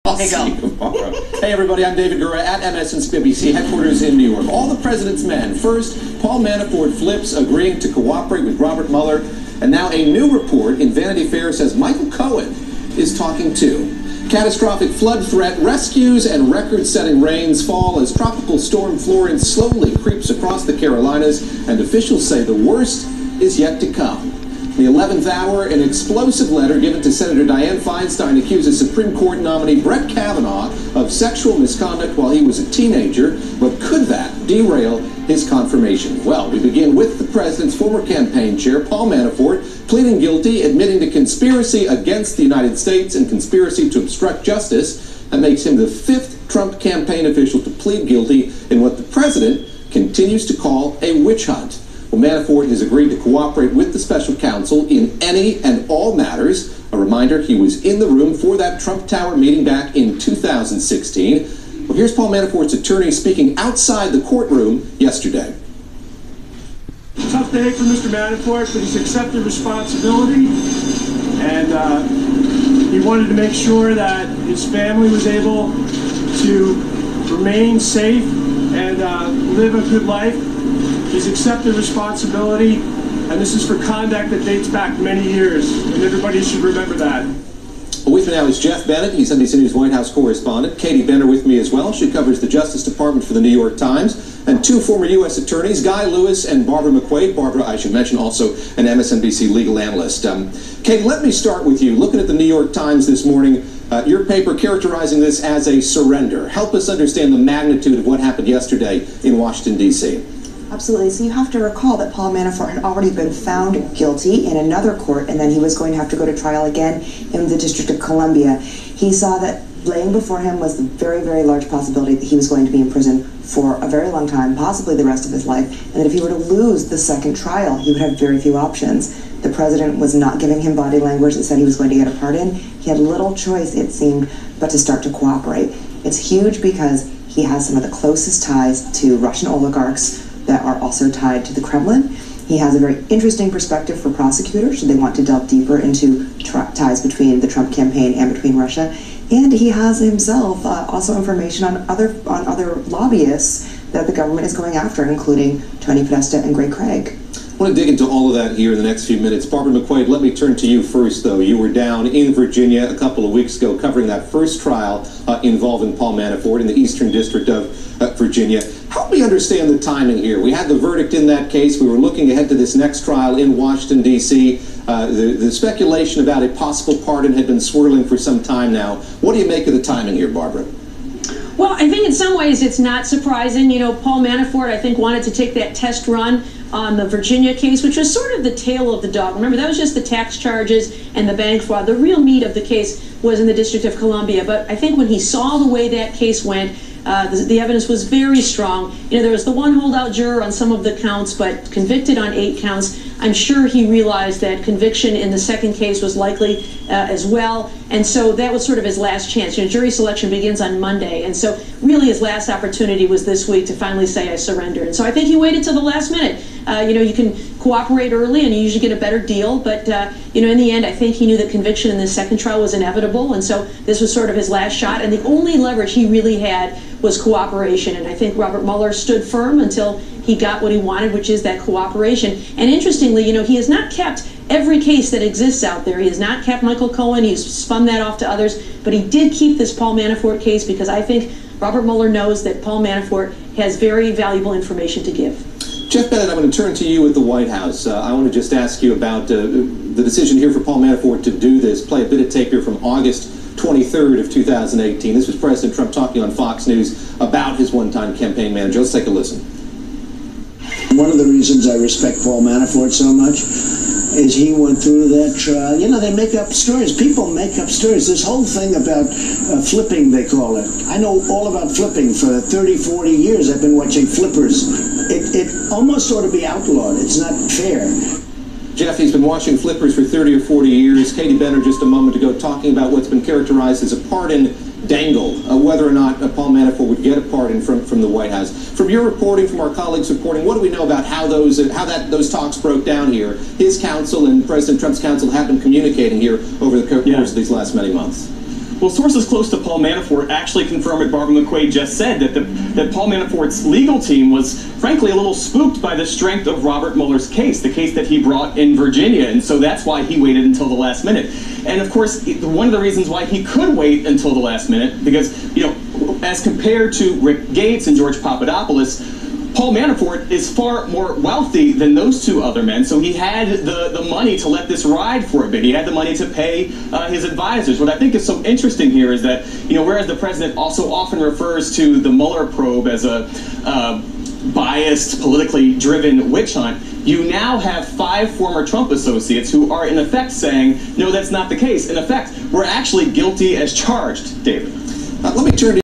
I'll see you tomorrow. Hey everybody, I'm David Gura at MSNBC headquarters in New York. All the president's men. First, Paul Manafort flips, agreeing to cooperate with Robert Mueller. And now a new report in Vanity Fair says Michael Cohen is talking too. Catastrophic flood threat, rescues, and record-setting rains fall as Tropical Storm Florence slowly creeps across the Carolinas, and officials say the worst is yet to come. The 11th hour, an explosive letter given to Senator Dianne Feinstein accuses Supreme Court nominee Brett Kavanaugh of sexual misconduct while he was a teenager. But could that derail his confirmation? Well, we begin with the president's former campaign chair, Paul Manafort, pleading guilty, admitting to conspiracy against the United States and conspiracy to obstruct justice. That makes him the 5th Trump campaign official to plead guilty in what the president continues to call a witch hunt. Well, Manafort has agreed to cooperate with the special counsel in any and all matters. A reminder, he was in the room for that Trump Tower meeting back in 2016. Well, here's Paul Manafort's attorney speaking outside the courtroom yesterday. Tough day for Mr. Manafort, but he's accepted responsibility, and he wanted to make sure that his family was able to remain safe and live a good life. He's accepted responsibility, and this is for conduct that dates back many years, and everybody should remember that. Well, with me now is Geoff Bennett. He's NBC News White House correspondent. Katie Benner with me as well. She covers the Justice Department for the New York Times. And two former U.S. attorneys, Guy Lewis and Barbara McQuade. Barbara, I should mention, also an MSNBC legal analyst. Katie, let me start with you. Looking at the New York Times this morning, your paper characterizing this as a surrender. Help us understand the magnitude of what happened yesterday in Washington, D.C. Absolutely. So you have to recall that Paul Manafort had already been found guilty in another court, and then he was going to have to go to trial again in the District of Columbia. He saw that laying before him was the very, very large possibility that he was going to be in prison for a very long time, possibly the rest of his life, and that if he were to lose the second trial, he would have very few options. The president was not giving him body language that said he was going to get a pardon. He had little choice, it seemed, but to start to cooperate. It's huge because he has some of the closest ties to Russian oligarchs that are also tied to the Kremlin. He has a very interesting perspective for prosecutors should they want to delve deeper into ties between the Trump campaign and between Russia. And he has himself also information on other lobbyists that the government is going after, including Tony Podesta and Greg Craig. I want to dig into all of that here in the next few minutes. Barbara McQuade, let me turn to you first, though. You were down in Virginia a couple of weeks ago covering that first trial involving Paul Manafort in the Eastern District of Virginia. Help me understand the timing here. We had the verdict in that case. We were looking ahead to this next trial in Washington, D.C. The speculation about a possible pardon had been swirling for some time now. What do you make of the timing here, Barbara? Well, I think in some ways it's not surprising. You know, Paul Manafort, I think, wanted to take that test run on the Virginia case, which was sort of the tail of the dog. Remember, that was just the tax charges and the bank fraud. The real meat of the case was in the District of Columbia. But I think when he saw the way that case went, the evidence was very strong. You know, there was the one holdout juror on some of the counts, but convicted on 8 counts. I'm sure he realized that conviction in the second case was likely as well. And so that was sort of his last chance. You know, jury selection begins on Monday. And so really his last opportunity was this week to finally say, I surrender. And so I think he waited till the last minute. You know, you can cooperate early and you usually get a better deal. But, you know, in the end, I think he knew that conviction in the second trial was inevitable. And so this was sort of his last shot. And the only leverage he really had was cooperation. And I think Robert Mueller stood firm until he got what he wanted, which is that cooperation. And interestingly, you know, he has not kept every case that exists out there. He has not kept Michael Cohen. He's spun that off to others. But he did keep this Paul Manafort case because I think Robert Mueller knows that Paul Manafort has very valuable information to give. Geoff Bennett, I'm going to turn to you at the White House. I want to just ask you about the decision here for Paul Manafort to do this. Play a bit of tape here from August 23rd of 2018. This was President Trump talking on Fox News about his one-time campaign manager. Let's take a listen. One of the reasons I respect Paul Manafort so much is he went through that trial. You know, they make up stories. People make up stories. This whole thing about flipping, they call it. I know all about flipping. For 30, 40 years, I've been watching flippers. It almost ought to be outlawed. It's not fair. Geoff, he's been watching flippers for 30 or 40 years. Katie Benner just a moment ago talking about what's been characterized as a pardon dangle, whether or not Paul Manafort would get a pardon from the White House. From your reporting, from our colleagues reporting, what do we know about how those talks broke down here? His counsel and President Trump's counsel have been communicating here over the course of these last many months. Well, sources close to Paul Manafort actually confirm what Barbara McQuade just said, that Paul Manafort's legal team was, frankly, a little spooked by the strength of Robert Mueller's case, the case that he brought in Virginia, and so that's why he waited until the last minute. And of course, one of the reasons why he could wait until the last minute, because, you know, as compared to Rick Gates and George Papadopoulos, Paul Manafort is far more wealthy than those two other men, so he had the money to let this ride for a bit. He had the money to pay his advisors. What I think is so interesting here is that, you know, whereas the president also often refers to the Mueller probe as a biased, politically driven witch hunt, you now have 5 former Trump associates who are in effect saying, no, that's not the case. In effect, we're actually guilty as charged, David. Let me turn to